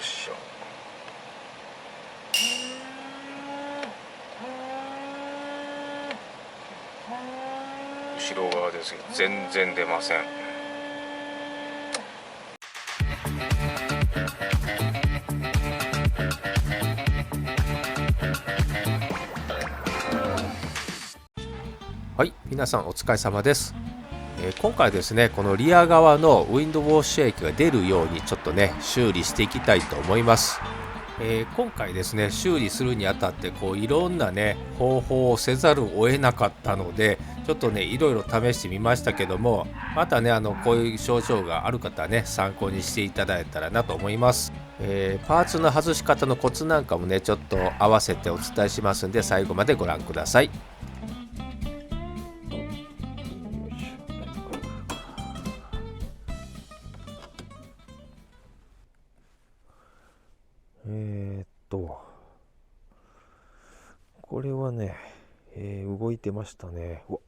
しょ。後ろ側ですけど全然出ません。はい、皆さんお疲れ様です。今回ですね、このリア側のウィンドウォッシュ液が出るようにちょっとね修理していきたいと思います。今回ですね修理するにあたっていろんなね方法をせざるを得なかったので、ちょっとねいろいろ試してみましたけども、またねこういう症状がある方はね参考にしていただいたらなと思います。パーツの外し方のコツなんかもねちょっと合わせてお伝えしますんで、最後までご覧ください。これはね、動いてましたね。うわ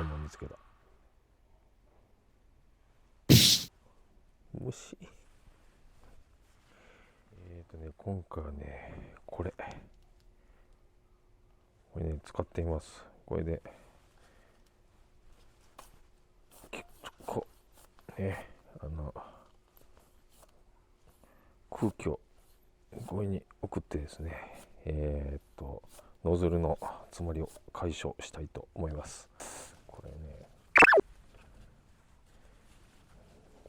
もう見つけた。虫。今回はね、これね、使っています。これで、こう、ね、空気をこれに送ってですね、ノズルの詰まりを解消したいと思います。これね、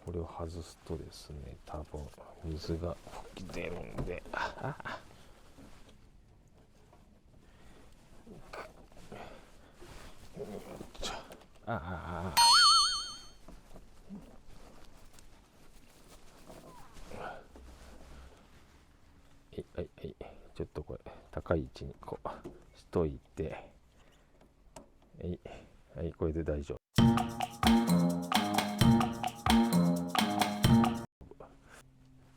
これを外すとですね、多分水が吹き出るんで、ちょっとこれ高い位置にこうしといて、これで大丈夫。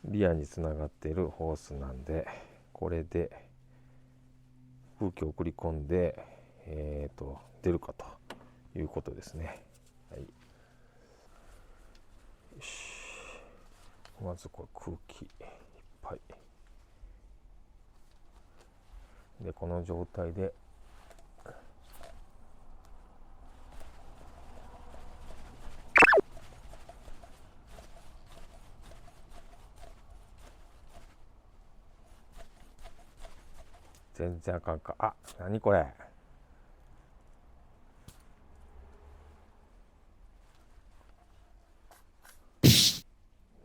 リアにつながっているホースなんで、これで空気を送り込んで、出るかということですね。よし、まずこれ空気いっぱいで、この状態で全然あかんか。何これ。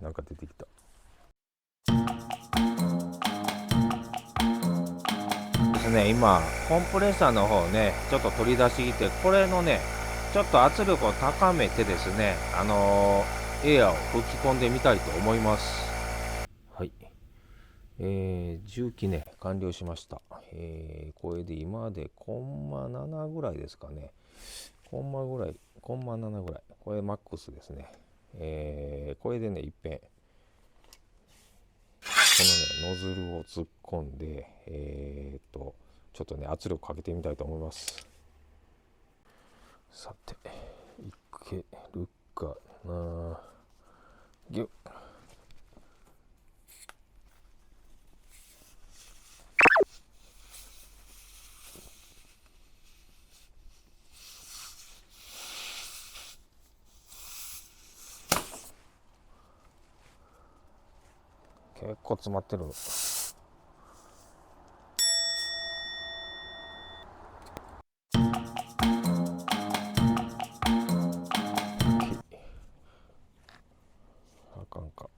なんか出てきたですね。今コンプレッサーの方ねちょっと取り出してきて、これのねちょっと圧力を高めてですね、エアを吹き込んでみたいと思います。はい、重機ね完了しました。これで今でコンマ7ぐらいですかね。コンマ7ぐらい、これマックスですね。これでねいっぺんこのねノズルを突っ込んで、ちょっとね圧力かけてみたいと思います。さていけるかな。ギュッ。結構詰まってる。あかんか。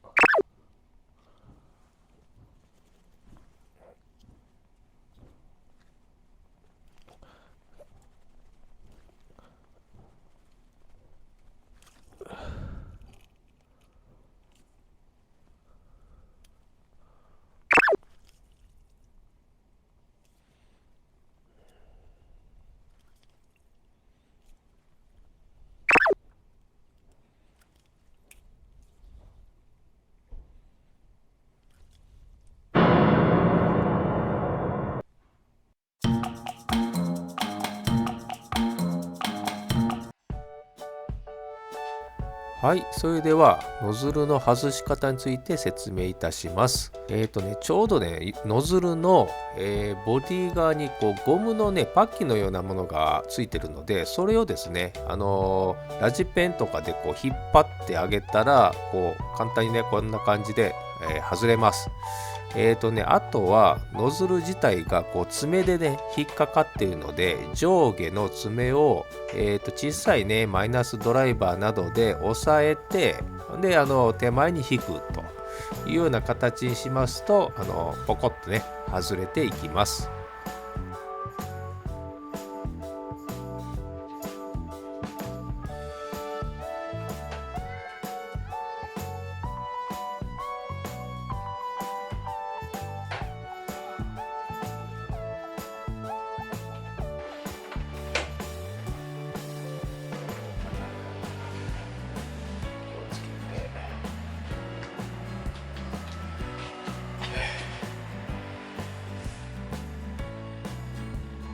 はい、それではノズルの外し方について説明いたします。ちょうどね、ノズルの、ボディ側にこうゴムのね、パッキンのようなものがついてるので、それをですね、ラジペンとかでこう引っ張ってあげたら、こう簡単にね、こんな感じで、外れます。あとはノズル自体がこう爪でね引っかかっているので、上下の爪を、小さいねマイナスドライバーなどで押さえて、で手前に引くというような形にしますと、ポコッとね外れていきます。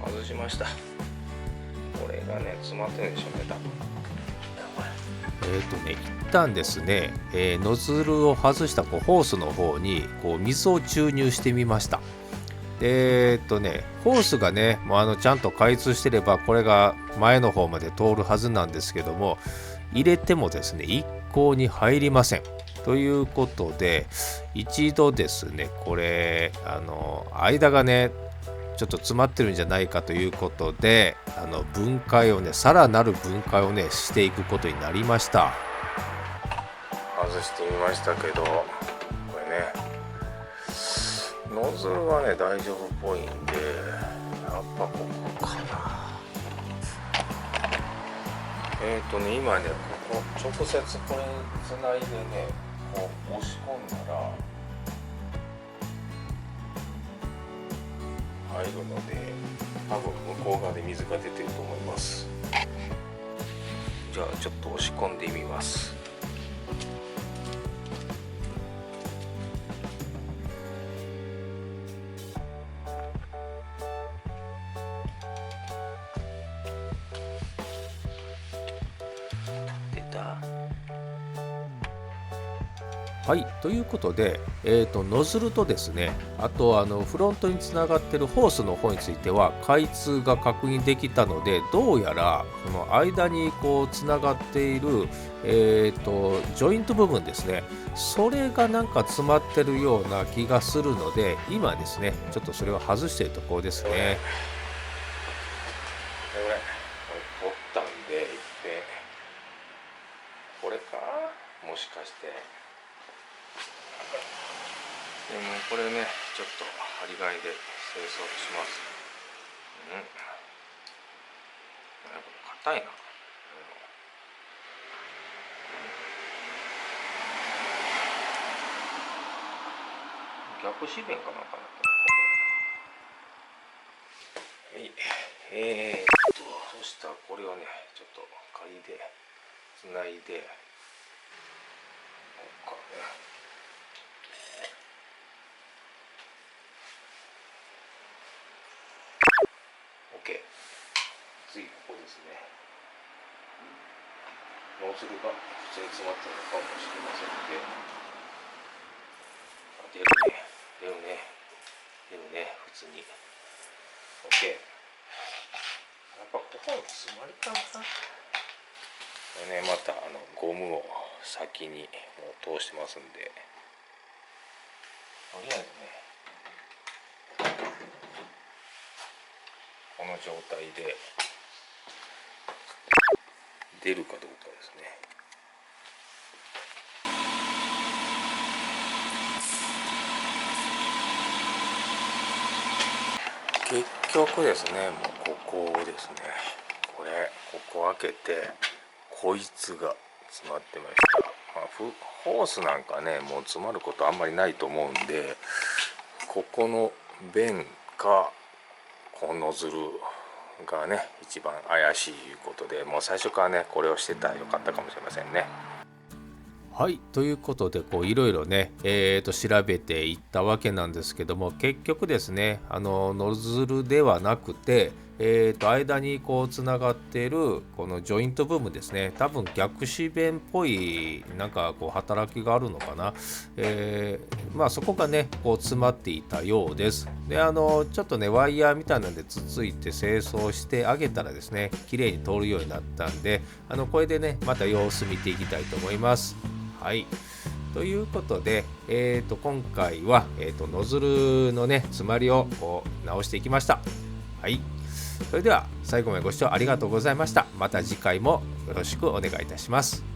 外しました。これがね詰まってるでしょうね、多分。一旦ですね、ノズルを外したこうホースの方にこう水を注入してみました。でホースがねもうちゃんと開通してればこれが前の方まで通るはずなんですけども、入れてもですね一向に入りません。ということで一度ですねこれ間がねちょっと詰まってるんじゃないかということで、分解をねさらなる分解をねしていくことになりました。外してみましたけど、これねノズルはね大丈夫っぽいんで、やっぱここかな。今ねここ直接これつないでねこう押し込んだら入るので、多分向こう側で水が出てると思います。じゃあちょっと押し込んでみます。出た。はい、ということで、ノズルとですね、あとフロントにつながっているホースの方については開通が確認できたので、どうやらこの間にこうつながっている、ジョイント部分ですね、それがなんか詰まってるような気がするので、今ですねちょっとそれを外しているところですね。これ取ったんで、これかもしかして。でもこれねちょっと針金で清掃します。やっぱ硬いな。逆止弁かなんかなと。はい、そしたらこれをねちょっと仮でつないでこうかね。OK。次ここですね。ノズルが普通に詰まってるのかもしれませんので、出るね、普通に。OK。やっぱここの詰まりかな。これね、またゴムを先にもう通してますんで、とりあえずね、この状態で出るかどうかですね。結局ですね、もうここですね、ここ開けてこいつが詰まってました。ホースなんかねもう詰まることあんまりないと思うんで、ここの弁かこのノズルがね一番怪しいいうことで、もう最初からねこれをしてたらよかったかもしれませんね。はい、ということでいろいろね、調べていったわけなんですけども、結局ですねノズルではなくて、間にこうつながっているこのジョイント部分ですね、多分逆止弁っぽいなんかこう働きがあるのかな、そこがねこう詰まっていたようです。でちょっとねワイヤーみたいなんでつついて清掃してあげたらですね綺麗に通るようになったんで、これでねまた様子見ていきたいと思います。はい、ということで、今回は、ノズルのね詰まりをこう直していきました。はい、それでは最後までご視聴ありがとうございました。また次回もよろしくお願いいたします。